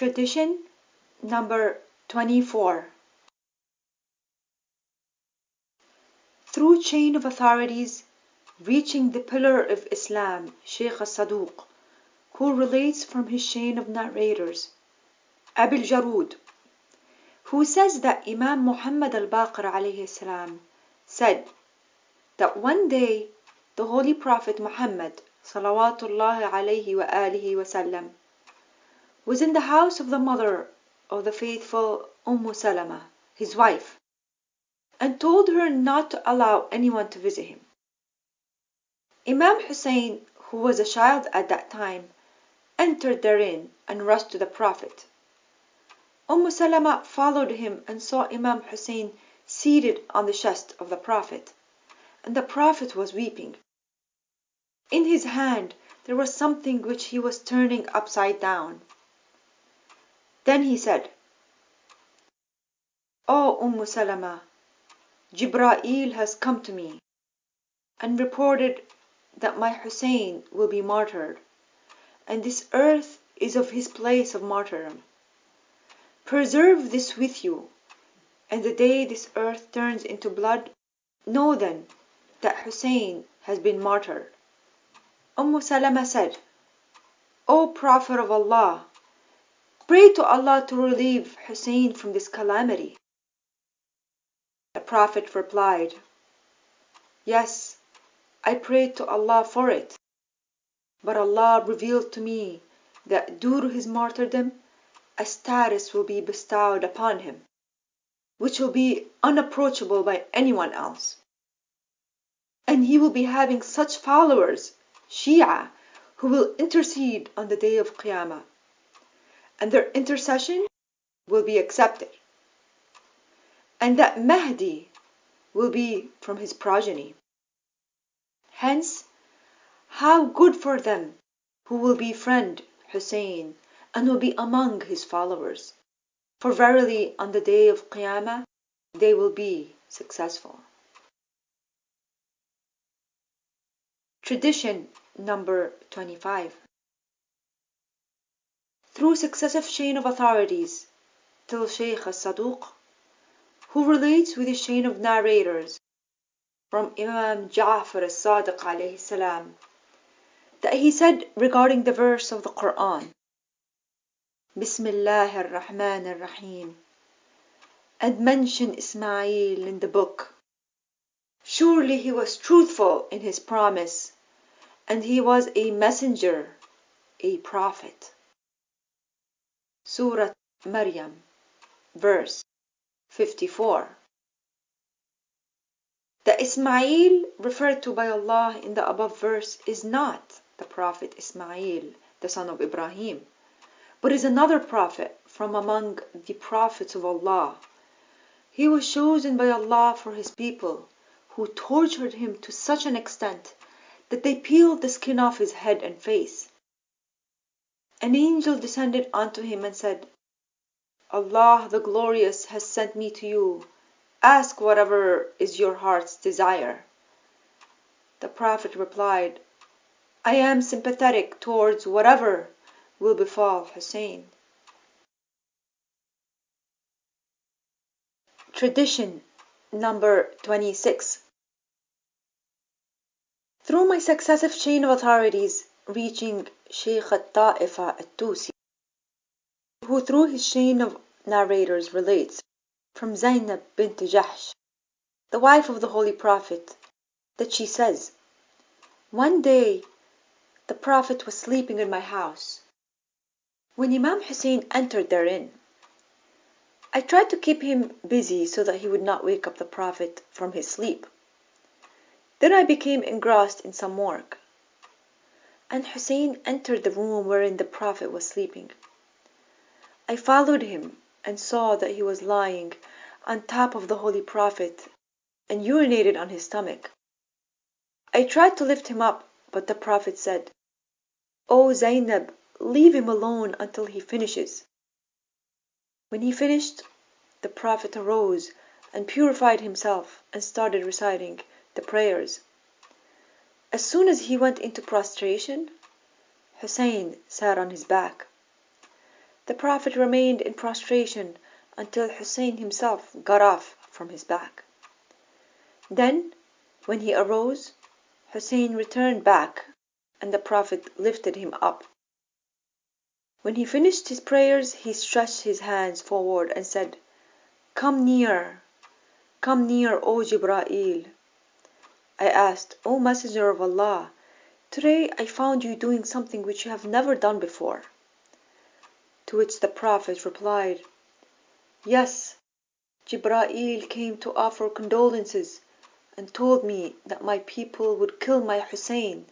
Tradition number 24. Through chain of authorities reaching the pillar of Islam, Shaykh al-Saduq, who relates from his chain of narrators, Abil Jarud, who says that Imam Muhammad al-Baqir alayhi salam said that one day the Holy Prophet Muhammad salawatullahi alayhi wa alihi wasallam was in the house of the mother of the faithful Salama, his wife, and told her not to allow anyone to visit him. Imam Hussein, who was a child at that time, entered therein and rushed to the Prophet. Salama followed him and saw Imam Hussein seated on the chest of the Prophet, and the Prophet was weeping. In his hand there was something which he was turning upside down. Then he said, "O Salama, Jibreel has come to me and reported that my Hussein will be martyred, and this earth is of his place of martyrdom. Preserve this with you, and the day this earth turns into blood, know then that Hussein has been martyred." Salama said, "O Prophet of Allah, pray to Allah to relieve Hussein from this calamity." The Prophet replied, "Yes, I prayed to Allah for it, but Allah revealed to me that due to his martyrdom, a status will be bestowed upon him, which will be unapproachable by anyone else. And he will be having such followers, Shia, who will intercede on the day of Qiyamah, and their intercession will be accepted. And that Mahdi will be from his progeny. Hence, how good for them who will befriend Hussein and will be among his followers. For verily on the day of Qiyamah they will be successful." Tradition number 25. Through successive chain of authorities till Shaykh al-Saduq, who relates with his chain of narrators from Imam Ja'far al-Sadiq alayhi salam, that he said regarding the verse of the Quran, Bismillah ar-Rahman ar-Rahim, and mention Ismail in the book. Surely he was truthful in his promise, and he was a messenger, a prophet. Surah Maryam, verse 54. The Ismail referred to by Allah in the above verse is not the Prophet Ismail, the son of Ibrahim, but is another prophet from among the prophets of Allah. He was chosen by Allah for his people, who tortured him to such an extent that they peeled the skin off his head and face. An angel descended unto him and said, "Allah the Glorious has sent me to you. Ask whatever is your heart's desire." The Prophet replied, "I am sympathetic towards whatever will befall Hussein." Tradition number 26. Through my successive chain of authorities reaching Shaykh al-Ta'ifa al-Tusi, who through his chain of narrators relates from Zainab bint Jahsh, the wife of the Holy Prophet, that she says, "One day the Prophet was sleeping in my house, when Imam Hussein entered therein. I tried to keep him busy so that he would not wake up the Prophet from his sleep. Then I became engrossed in some work, and Hussein entered the room wherein the Prophet was sleeping. I followed him and saw that he was lying on top of the Holy Prophet and urinated on his stomach. I tried to lift him up, but the Prophet said, 'O Zainab, leave him alone until he finishes.' When he finished, the Prophet arose and purified himself and started reciting the prayers. As soon as he went into prostration, Hussein sat on his back. The Prophet remained in prostration until Hussein himself got off from his back. Then, when he arose, Hussein returned back, and the Prophet lifted him up. When he finished his prayers, he stretched his hands forward and said, Come near, O Jibra'il. I asked, O Messenger of Allah, today I found you doing something which you have never done before. To which the Prophet replied, Yes, Jibra'il came to offer condolences and told me that my people would kill my Hussein,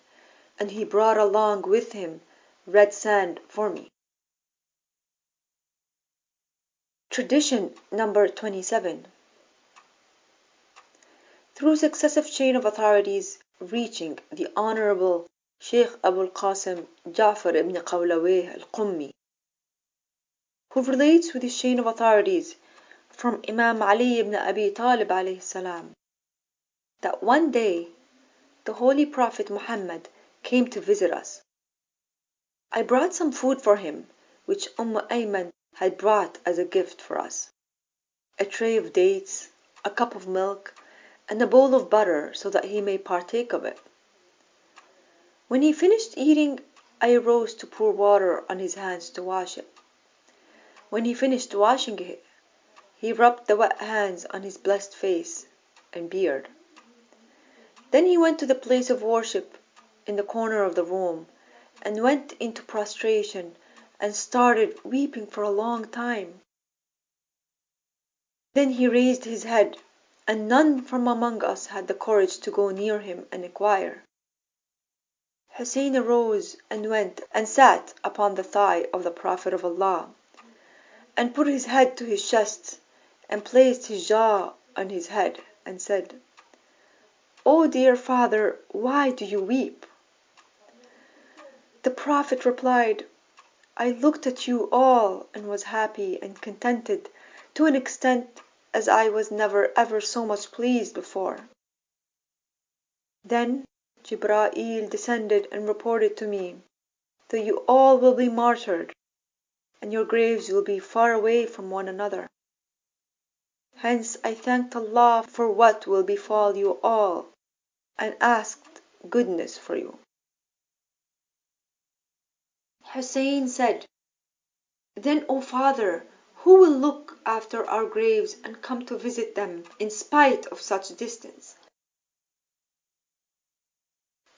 and he brought along with him red sand for me. Tradition number 27. Through successive chain of authorities reaching the Honorable Sheikh Abul Qasim Ja'far ibn Qawlawayh al-Qummi, who relates with his chain of authorities from Imam Ali ibn Abi Talib alayhi salam, that one day the Holy Prophet Muhammad came to visit us. I brought some food for him, which Ayman had brought as a gift for us: a tray of dates, a cup of milk, and a bowl of butter, so that he may partake of it. When he finished eating, I arose to pour water on his hands to wash it. When he finished washing it, he rubbed the wet hands on his blessed face and beard. Then he went to the place of worship in the corner of the room and went into prostration and started weeping for a long time. Then he raised his head, and none from among us had the courage to go near him and inquire. Hussein arose and went and sat upon the thigh of the Prophet of Allah, and put his head to his chest, and placed his jaw on his head, and said, O dear father, why do you weep? The Prophet replied, I looked at you all and was happy and contented to an extent as I was never ever so much pleased before. Then Jibra'il descended and reported to me that you all will be martyred, and your graves will be far away from one another. Hence I thanked Allah for what will befall you all, and asked goodness for you. Hussein said, Then, O father, who will look after our graves and come to visit them in spite of such distance?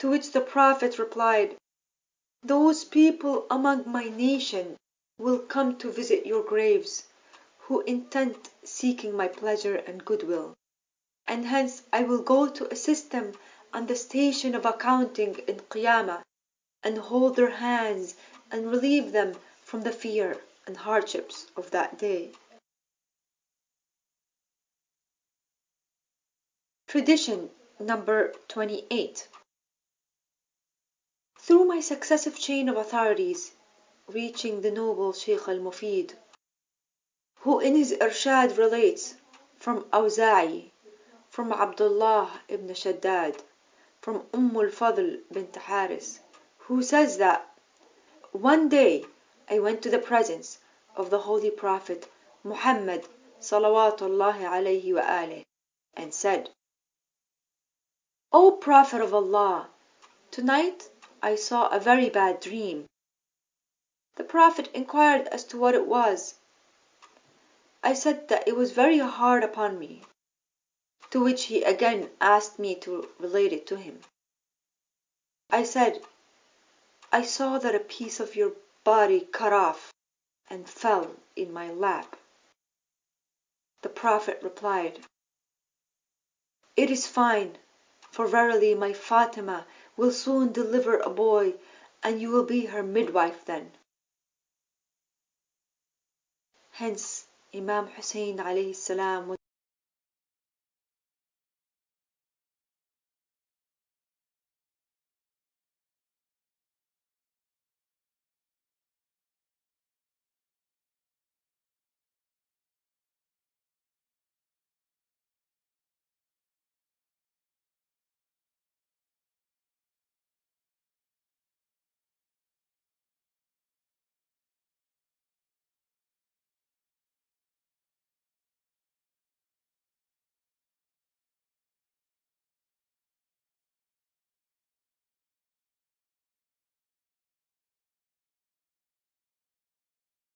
To which the Prophet replied, Those people among my nation will come to visit your graves, who intend seeking my pleasure and goodwill, and hence I will go to assist them on the station of accounting in Qiyamah, and hold their hands and relieve them from the fear and hardships of that day. Tradition number 28. Through my successive chain of authorities reaching the noble Sheikh al-Mufid, who in his Irshad relates from Awza'i, from Abdullah ibn Shaddad, from al-Fadl bint Haris, who says that one day I went to the presence of the Holy Prophet Muhammad salawatullahi alayhi wa alih, and said, O Prophet of Allah, tonight I saw a very bad dream. The Prophet inquired as to what it was. I said that it was very hard upon me, to which he again asked me to relate it to him. I said, I saw that a piece of your body cut off and fell in my lap. The Prophet replied, It is fine, for verily my Fatima will soon deliver a boy, and you will be her midwife then. Hence Imam Hussein alayhi salam